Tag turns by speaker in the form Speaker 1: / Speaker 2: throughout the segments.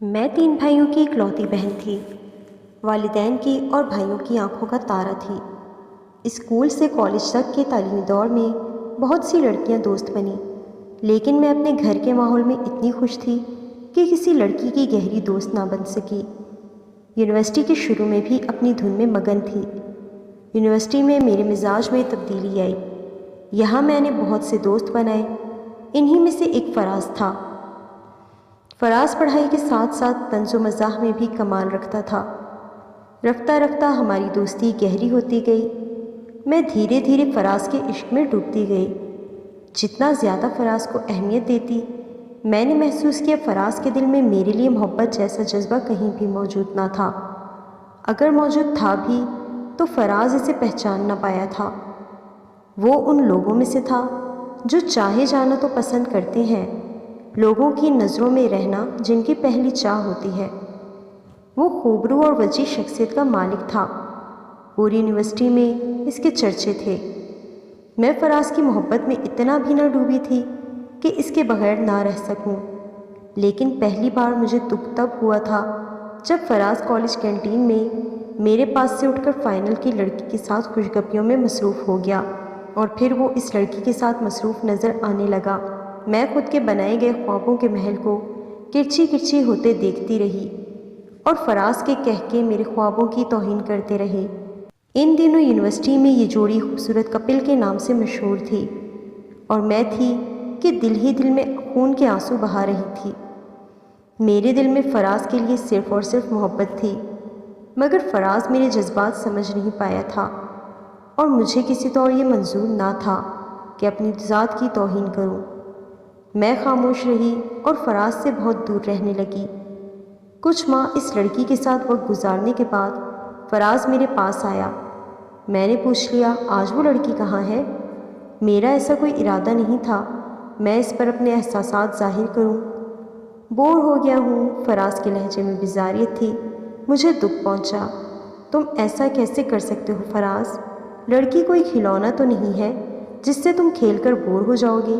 Speaker 1: میں 3 بھائیوں کی اکلوتی بہن تھی۔ والدین کی اور بھائیوں کی آنکھوں کا تارا تھی۔ اسکول سے کالج تک کے تعلیمی دور میں بہت سی لڑکیاں دوست بنیں، لیکن میں اپنے گھر کے ماحول میں اتنی خوش تھی کہ کسی لڑکی کی گہری دوست نہ بن سکی۔ یونیورسٹی کے شروع میں بھی اپنی دھن میں مگن تھی۔ یونیورسٹی میں میرے مزاج میں تبدیلی آئی۔ یہاں میں نے بہت سے دوست بنائے، انہی میں سے ایک فراز تھا۔ فراز پڑھائی کے ساتھ ساتھ طنز و مزاح میں بھی کمال رکھتا تھا۔ رفتہ رفتہ ہماری دوستی گہری ہوتی گئی۔ میں دھیرے دھیرے فراز کے عشق میں ڈوبتی گئی۔ جتنا زیادہ فراز کو اہمیت دیتی، میں نے محسوس کیا فراز کے دل میں میرے لیے محبت جیسا جذبہ کہیں بھی موجود نہ تھا۔ اگر موجود تھا بھی تو فراز اسے پہچان نہ پایا تھا۔ وہ ان لوگوں میں سے تھا جو چاہے جانا تو پسند کرتے ہیں، لوگوں کی نظروں میں رہنا جن کی پہلی چاہ ہوتی ہے۔ وہ خوبرو اور وجیح شخصیت کا مالک تھا۔ پوری یونیورسٹی میں اس کے چرچے تھے۔ میں فراز کی محبت میں اتنا بھی نہ ڈوبی تھی کہ اس کے بغیر نہ رہ سکوں، لیکن پہلی بار مجھے دکھ تب ہوا تھا جب فراز کالج کینٹین میں میرے پاس سے اٹھ کر فائنل کی لڑکی کے ساتھ خوشگپیوں میں مصروف ہو گیا، اور پھر وہ اس لڑکی کے ساتھ مصروف نظر آنے لگا۔ میں خود کے بنائے گئے خوابوں کے محل کو کرچی کرچی ہوتے دیکھتی رہی، اور فراز کے کہکے میرے خوابوں کی توہین کرتے رہے۔ ان دنوں یونیورسٹی میں یہ جوڑی خوبصورت کپل کے نام سے مشہور تھی، اور میں تھی کہ دل ہی دل میں خون کے آنسو بہا رہی تھی۔ میرے دل میں فراز کے لیے صرف اور صرف محبت تھی، مگر فراز میرے جذبات سمجھ نہیں پایا تھا، اور مجھے کسی طور یہ منظور نہ تھا کہ اپنی ذات کی توہین کروں۔ میں خاموش رہی اور فراز سے بہت دور رہنے لگی۔ کچھ ماہ اس لڑکی کے ساتھ وقت گزارنے کے بعد فراز میرے پاس آیا۔ میں نے پوچھ لیا، آج وہ لڑکی کہاں ہے؟ میرا ایسا کوئی ارادہ نہیں تھا میں اس پر اپنے احساسات ظاہر کروں۔ بور ہو گیا ہوں، فراز کے لہجے میں بیزاریت تھی۔ مجھے دکھ پہنچا۔ تم ایسا کیسے کر سکتے ہو فراز؟ لڑکی کوئی کھلونا تو نہیں ہے جس سے تم کھیل کر بور ہو جاؤ گے،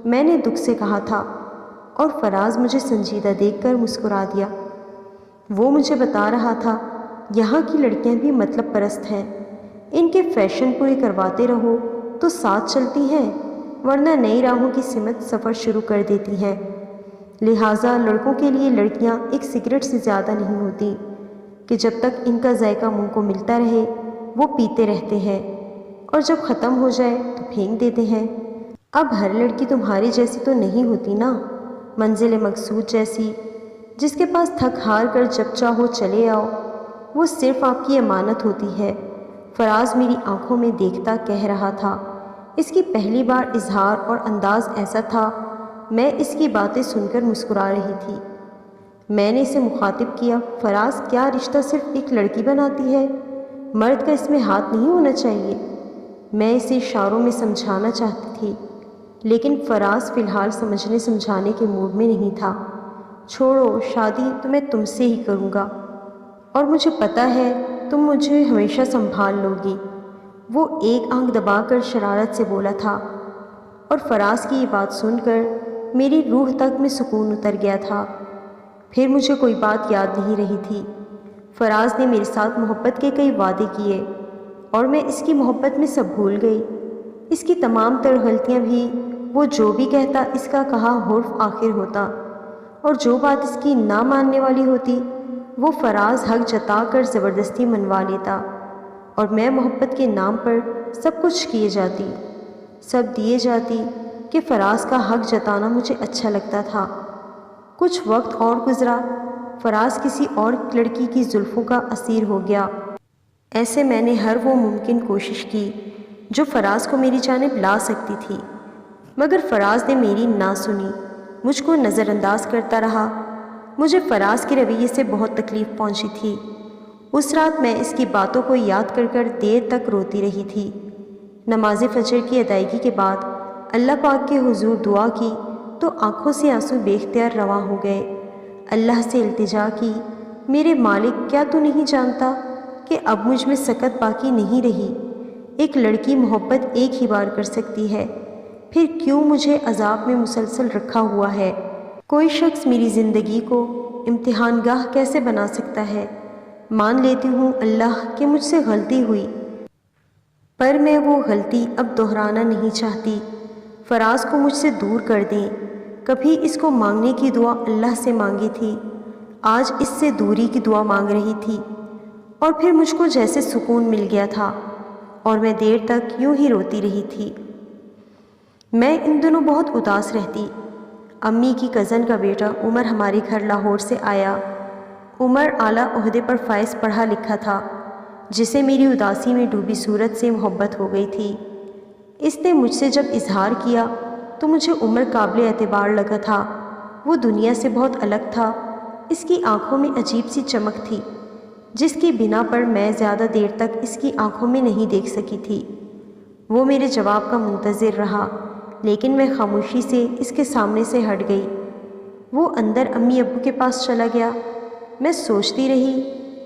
Speaker 1: میں نے دکھ سے کہا تھا، اور فراز مجھے سنجیدہ دیکھ کر مسکرا دیا۔ وہ مجھے بتا رہا تھا، یہاں کی لڑکیاں بھی مطلب پرست ہیں، ان کے فیشن پورے کرواتے رہو تو ساتھ چلتی ہیں، ورنہ نئی راہوں کی سمت سفر شروع کر دیتی ہیں۔ لہٰذا لڑکوں کے لیے لڑکیاں ایک سگریٹ سے زیادہ نہیں ہوتی کہ جب تک ان کا ذائقہ منہ کو ملتا رہے وہ پیتے رہتے ہیں، اور جب ختم ہو جائے تو پھینک دیتے ہیں۔ اب ہر لڑکی تمہاری جیسی تو نہیں ہوتی نا، منزل مقصود جیسی، جس کے پاس تھک ہار کر جب چاہو چلے آؤ، وہ صرف آپ کی امانت ہوتی ہے۔ فراز میری آنکھوں میں دیکھتا کہہ رہا تھا۔ اس کی پہلی بار اظہار اور انداز ایسا تھا، میں اس کی باتیں سن کر مسکرا رہی تھی۔ میں نے اسے مخاطب کیا، فراز کیا رشتہ صرف ایک لڑکی بناتی ہے؟ مرد کا اس میں ہاتھ نہیں ہونا چاہیے؟ میں اسے اشاروں میں سمجھانا چاہتی تھی، لیکن فراز فی الحال سمجھنے سمجھانے کے موڈ میں نہیں تھا۔ چھوڑو، شادی تو میں تم سے ہی کروں گا، اور مجھے پتہ ہے تم مجھے ہمیشہ سنبھال لو گی، وہ ایک آنکھ دبا کر شرارت سے بولا تھا، اور فراز کی یہ بات سن کر میری روح تک میں سکون اتر گیا تھا۔ پھر مجھے کوئی بات یاد نہیں رہی تھی۔ فراز نے میرے ساتھ محبت کے کئی وعدے کیے، اور میں اس کی محبت میں سب بھول گئی۔ اس کی تمام تر غلطیاں بھی، وہ جو بھی کہتا اس کا کہا حرف آخر ہوتا، اور جو بات اس کی نہ ماننے والی ہوتی وہ فراز حق جتا کر زبردستی منوا لیتا، اور میں محبت کے نام پر سب کچھ کیے جاتی، سب دیے جاتی کہ فراز کا حق جتانا مجھے اچھا لگتا تھا۔ کچھ وقت اور گزرا، فراز کسی اور لڑکی کی زلفوں کا اسیر ہو گیا۔ ایسے میں نے ہر وہ ممکن کوشش کی جو فراز کو میری جانب لا سکتی تھی، مگر فراز نے میری نہ سنی، مجھ کو نظر انداز کرتا رہا۔ مجھے فراز کے رویے سے بہت تکلیف پہنچی تھی۔ اس رات میں اس کی باتوں کو یاد کر کر دیر تک روتی رہی تھی۔ نماز فجر کی ادائیگی کے بعد اللہ پاک کے حضور دعا کی تو آنکھوں سے آنسو بے اختیار رواں ہو گئے۔ اللہ سے التجا کی، میرے مالک کیا تو نہیں جانتا کہ اب مجھ میں سکت باقی نہیں رہی؟ ایک لڑکی محبت ایک ہی بار کر سکتی ہے، پھر کیوں مجھے عذاب میں مسلسل رکھا ہوا ہے؟ کوئی شخص میری زندگی کو امتحان گاہ کیسے بنا سکتا ہے؟ مان لیتی ہوں اللہ کہ مجھ سے غلطی ہوئی، پر میں وہ غلطی اب دہرانا نہیں چاہتی۔ فراز کو مجھ سے دور کر دیں۔ کبھی اس کو مانگنے کی دعا اللہ سے مانگی تھی، آج اس سے دوری کی دعا مانگ رہی تھی، اور پھر مجھ کو جیسے سکون مل گیا تھا اور میں دیر تک یوں ہی روتی رہی تھی۔ میں ان دنوں بہت اداس رہتی۔ امی کی کزن کا بیٹا عمر ہمارے گھر لاہور سے آیا۔ عمر اعلیٰ عہدے پر فائز پڑھا لکھا تھا، جسے میری اداسی میں ڈوبی صورت سے محبت ہو گئی تھی۔ اس نے مجھ سے جب اظہار کیا تو مجھے عمر قابل اعتبار لگا تھا۔ وہ دنیا سے بہت الگ تھا۔ اس کی آنکھوں میں عجیب سی چمک تھی، جس کی بنا پر میں زیادہ دیر تک اس کی آنکھوں میں نہیں دیکھ سکی تھی۔ وہ میرے جواب کا منتظر رہا، لیکن میں خاموشی سے اس کے سامنے سے ہٹ گئی۔ وہ اندر امی ابو کے پاس چلا گیا۔ میں سوچتی رہی،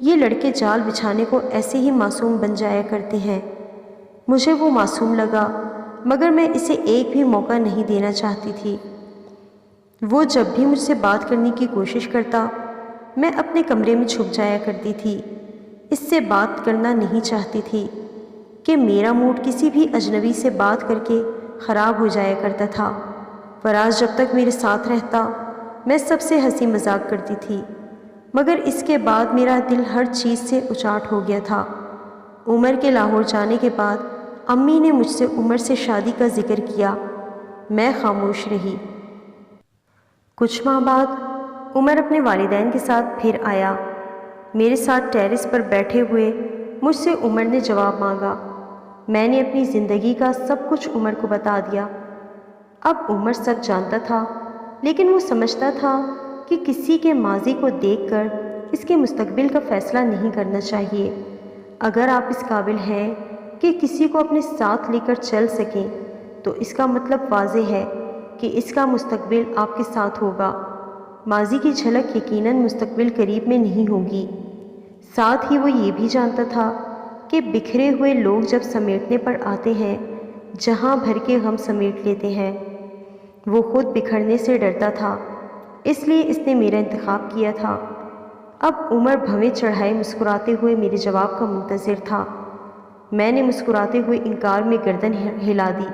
Speaker 1: یہ لڑکے جال بچھانے کو ایسے ہی معصوم بن جایا کرتے ہیں۔ مجھے وہ معصوم لگا، مگر میں اسے ایک بھی موقع نہیں دینا چاہتی تھی۔ وہ جب بھی مجھ سے بات کرنے کی کوشش کرتا، میں اپنے کمرے میں چھپ جایا کرتی تھی۔ اس سے بات کرنا نہیں چاہتی تھی کہ میرا موڈ کسی بھی اجنبی سے بات کر کے خراب ہو جایا کرتا تھا۔ فراز جب تک میرے ساتھ رہتا، میں سب سے ہنسی مذاق کرتی تھی، مگر اس کے بعد میرا دل ہر چیز سے اچاٹ ہو گیا تھا۔ عمر کے لاہور جانے کے بعد امی نے مجھ سے عمر سے شادی کا ذکر کیا۔ میں خاموش رہی۔ کچھ ماہ بعد عمر اپنے والدین کے ساتھ پھر آیا۔ میرے ساتھ ٹیرس پر بیٹھے ہوئے مجھ سے عمر نے جواب مانگا۔ میں نے اپنی زندگی کا سب کچھ عمر کو بتا دیا۔ اب عمر سب جانتا تھا، لیکن وہ سمجھتا تھا کہ کسی کے ماضی کو دیکھ کر اس کے مستقبل کا فیصلہ نہیں کرنا چاہیے۔ اگر آپ اس قابل ہیں کہ کسی کو اپنے ساتھ لے کر چل سکیں، تو اس کا مطلب واضح ہے کہ اس کا مستقبل آپ کے ساتھ ہوگا۔ ماضی کی جھلک یقیناً مستقبل قریب میں نہیں ہوگی۔ ساتھ ہی وہ یہ بھی جانتا تھا کہ بکھرے ہوئے لوگ جب سمیٹنے پر آتے ہیں، جہاں بھر کے غم سمیٹ لیتے ہیں۔ وہ خود بکھرنے سے ڈرتا تھا، اس لیے اس نے میرا انتخاب کیا تھا۔ اب عمر بھویں چڑھائے مسکراتے ہوئے میرے جواب کا منتظر تھا۔ میں نے مسکراتے ہوئے انکار میں گردن ہلا دی۔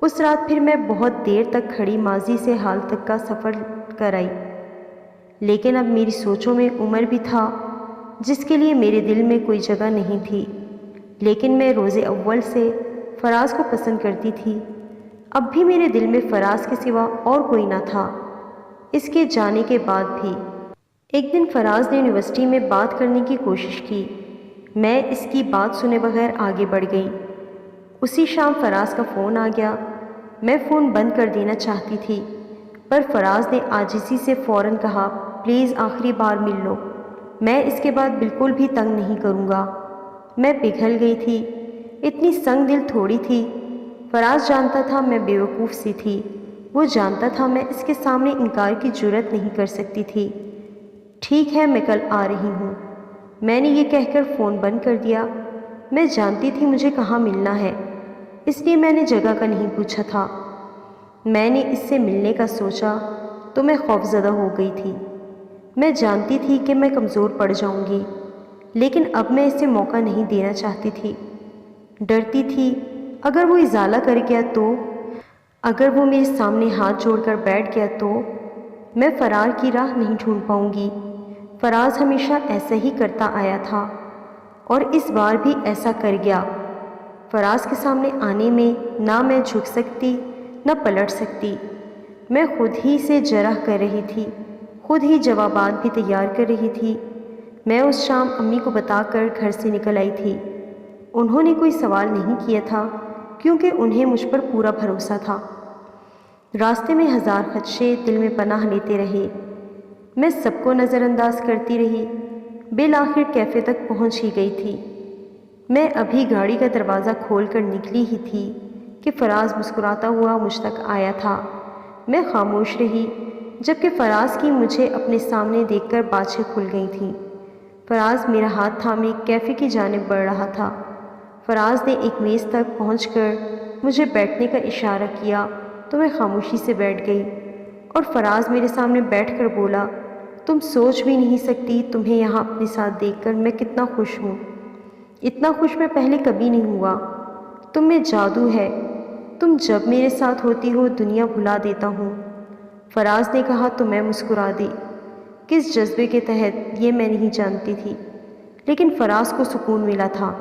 Speaker 1: اس رات پھر میں بہت دیر تک کھڑی ماضی سے حال تک کا سفر کر آئی، لیکن اب میری سوچوں میں عمر بھی تھا، جس کے لیے میرے دل میں کوئی جگہ نہیں تھی۔ لیکن میں روز اول سے فراز کو پسند کرتی تھی۔ اب بھی میرے دل میں فراز کے سوا اور کوئی نہ تھا، اس کے جانے کے بعد بھی۔ ایک دن فراز نے یونیورسٹی میں بات کرنے کی کوشش کی۔ میں اس کی بات سنے بغیر آگے بڑھ گئی۔ اسی شام فراز کا فون آ گیا۔ میں فون بند کر دینا چاہتی تھی، پر فراز نے عاجزی سے فوراً کہا، پلیز آخری بار مل لو، میں اس کے بعد بالکل بھی تنگ نہیں کروں گا۔ میں پگھل گئی تھی، اتنی سنگ دل تھوڑی تھی۔ فراز جانتا تھا میں بیوقوف سی تھی، وہ جانتا تھا میں اس کے سامنے انکار کی جرات نہیں کر سکتی تھی۔ ٹھیک ہے، میں کل آ رہی ہوں، میں نے یہ کہہ کر فون بند کر دیا۔ میں جانتی تھی مجھے کہاں ملنا ہے، اس لیے میں نے جگہ کا نہیں پوچھا تھا۔ میں نے اس سے ملنے کا سوچا تو میں خوفزدہ ہو گئی تھی۔ میں جانتی تھی کہ میں کمزور پڑ جاؤں گی، لیکن اب میں اسے موقع نہیں دینا چاہتی تھی۔ ڈرتی تھی اگر وہ ازالہ کر گیا تو، اگر وہ میرے سامنے ہاتھ جوڑ کر بیٹھ گیا تو میں فرار کی راہ نہیں ڈھونڈ پاؤں گی۔ فراز ہمیشہ ایسا ہی کرتا آیا تھا، اور اس بار بھی ایسا کر گیا۔ فراز کے سامنے آنے میں نہ میں جھک سکتی نہ پلٹ سکتی۔ میں خود ہی سے جرح کر رہی تھی، خود ہی جوابات بھی تیار کر رہی تھی۔ میں اس شام امی کو بتا کر گھر سے نکل آئی تھی۔ انہوں نے کوئی سوال نہیں کیا تھا، کیونکہ انہیں مجھ پر پورا بھروسہ تھا۔ راستے میں ہزار خدشے دل میں پناہ لیتے رہے۔ میں سب کو نظر انداز کرتی رہی، بالآخر کیفے تک پہنچ ہی گئی تھی۔ میں ابھی گاڑی کا دروازہ کھول کر نکلی ہی تھی کہ فراز مسکراتا ہوا مجھ تک آیا تھا۔ میں خاموش رہی، جبکہ فراز کی مجھے اپنے سامنے دیکھ کر باچھیں کھل گئی تھیں۔ فراز میرا ہاتھ تھامے کیفے کی جانب بڑھ رہا تھا۔ فراز نے ایک میز تک پہنچ کر مجھے بیٹھنے کا اشارہ کیا تو میں خاموشی سے بیٹھ گئی، اور فراز میرے سامنے بیٹھ کر بولا، تم سوچ بھی نہیں سکتی تمہیں یہاں اپنے ساتھ دیکھ کر میں کتنا خوش ہوں۔ اتنا خوش میں پہلے کبھی نہیں ہوا۔ تم میں جادو ہے، تم جب میرے ساتھ ہوتی ہو دنیا بھلا دیتا ہوں۔ فراز نے کہا تو میں مسکرا دی۔ کس جذبے کے تحت یہ میں نہیں جانتی تھی، لیکن فراز کو سکون ملا تھا۔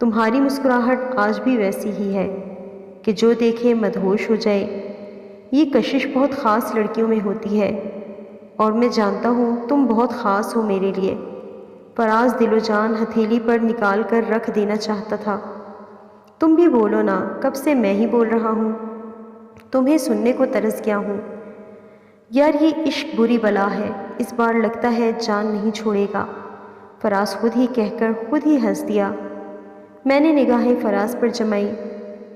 Speaker 1: تمہاری مسکراہٹ آج بھی ویسی ہی ہے کہ جو دیکھے مدہوش ہو جائے۔ یہ کشش بہت خاص لڑکیوں میں ہوتی ہے، اور میں جانتا ہوں تم بہت خاص ہو میرے لیے۔ فراز دل و جان ہتھیلی پر نکال کر رکھ دینا چاہتا تھا۔ تم بھی بولو نا، کب سے میں ہی بول رہا ہوں، تمہیں سننے کو ترس گیا ہوں۔ یار یہ عشق بری بلا ہے، اس بار لگتا ہے جان نہیں چھوڑے گا، فراز خود ہی کہہ کر خود ہی ہنس دیا۔ میں نے نگاہیں فراز پر جمائی،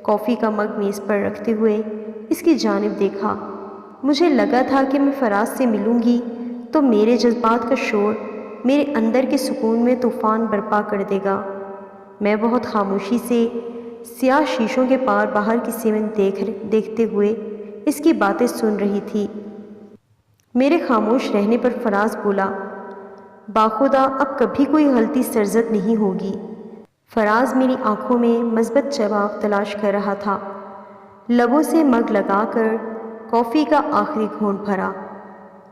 Speaker 1: کافی کا مگ میز پر رکھتے ہوئے اس کی جانب دیکھا۔ مجھے لگا تھا کہ میں فراز سے ملوں گی تو میرے جذبات کا شور میرے اندر کے سکون میں طوفان برپا کر دے گا۔ میں بہت خاموشی سے سیاہ شیشوں کے پار باہر کی سمت دیکھتے ہوئے اس کی باتیں سن رہی تھی۔ میرے خاموش رہنے پر فراز بولا، باخدا اب کبھی کوئی غلطی سرزد نہیں ہوگی۔ فراز میری آنکھوں میں مثبت جواب تلاش کر رہا تھا۔ لبوں سے مگ لگا کر کافی کا آخری گھونٹ بھرا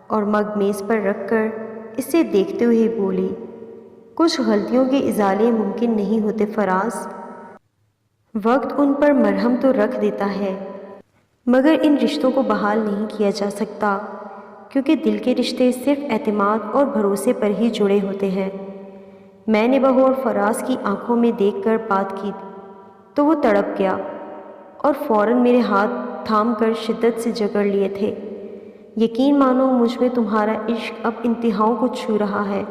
Speaker 1: اور مگ میز پر رکھ کر اسے دیکھتے ہوئے بولی، کچھ غلطیوں کے ازالے ممکن نہیں ہوتے فراز، وقت ان پر مرہم تو رکھ دیتا ہے، مگر ان رشتوں کو بحال نہیں کیا جا سکتا، کیونکہ دل کے رشتے صرف اعتماد اور بھروسے پر ہی جڑے ہوتے ہیں۔ میں نے بغور فراز کی آنکھوں میں دیکھ کر بات کی تو وہ تڑپ گیا اور فوراً میرے ہاتھ تھام کر شدت سے جکڑ لیے تھے۔ یقین مانو مجھ میں تمہارا عشق اب انتہاؤں کو چھو رہا ہے،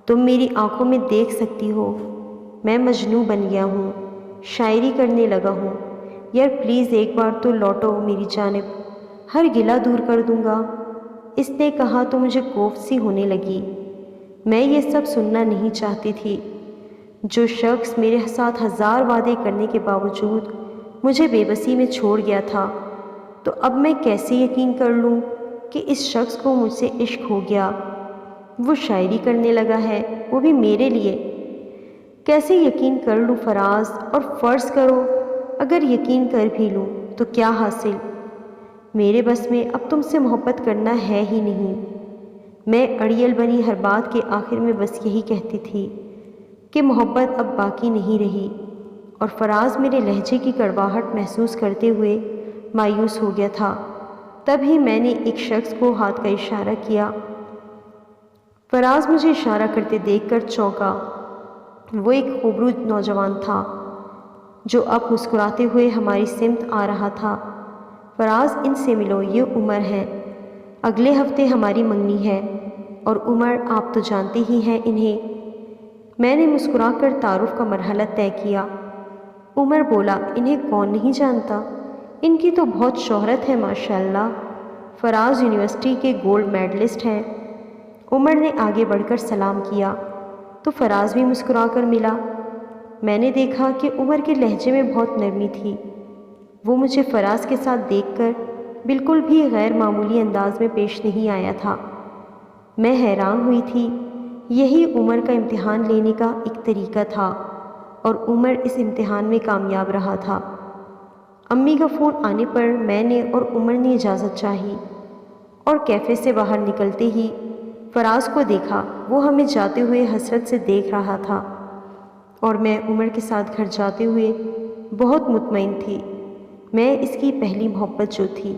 Speaker 1: تم میری آنکھوں میں دیکھ سکتی ہو، میں مجنوں بن گیا ہوں، شاعری کرنے لگا ہوں۔ یار پلیز ایک بار تو لوٹو میری جانب، ہر گلہ دور کر دوں گا۔ اس نے کہا تو مجھے کوفت سی ہونے لگی۔ میں یہ سب سننا نہیں چاہتی تھی۔ جو شخص میرے ساتھ ہزار وعدے کرنے کے باوجود مجھے بے بسی میں چھوڑ گیا تھا، تو اب میں کیسے یقین کر لوں کہ اس شخص کو مجھ سے عشق ہو گیا؟ وہ شاعری کرنے لگا ہے، وہ بھی میرے لیے۔ کیسے یقین کر لوں فراز؟ اور فرض کرو اگر یقین کر بھی لوں تو کیا حاصل؟ میرے بس میں اب تم سے محبت کرنا ہے ہی نہیں۔ میں اڑیل بنی ہر بات کے آخر میں بس یہی کہتی تھی کہ محبت اب باقی نہیں رہی، اور فراز میرے لہجے کی کڑواہٹ محسوس کرتے ہوئے مایوس ہو گیا تھا۔ تب ہی میں نے ایک شخص کو ہاتھ کا اشارہ کیا۔ فراز مجھے اشارہ کرتے دیکھ کر چونکا۔ وہ ایک خوبرو نوجوان تھا جو اب مسکراتے ہوئے ہماری سمت آ رہا تھا۔ فراز ان سے ملو، یہ عمر ہے، اگلے ہفتے ہماری منگنی ہے، اور عمر آپ تو جانتے ہی ہیں انہیں۔ میں نے مسکرا کر تعارف کا مرحلہ طے کیا۔ عمر بولا، انہیں کون نہیں جانتا، ان کی تو بہت شہرت ہے ماشاءاللہ، فراز یونیورسٹی کے گولڈ میڈلسٹ ہیں۔ عمر نے آگے بڑھ کر سلام کیا تو فراز بھی مسکرا کر ملا۔ میں نے دیکھا کہ عمر کے لہجے میں بہت نرمی تھی۔ وہ مجھے فراز کے ساتھ دیکھ کر بالکل بھی غیر معمولی انداز میں پیش نہیں آیا تھا۔ میں حیران ہوئی تھی، یہی عمر کا امتحان لینے کا ایک طریقہ تھا، اور عمر اس امتحان میں کامیاب رہا تھا۔ امی کا فون آنے پر میں نے اور عمر نے اجازت چاہی، اور کیفے سے باہر نکلتے ہی فراز کو دیکھا۔ وہ ہمیں جاتے ہوئے حسرت سے دیکھ رہا تھا، اور میں عمر کے ساتھ گھر جاتے ہوئے بہت مطمئن تھی۔ میں اس کی پہلی محبت جو تھی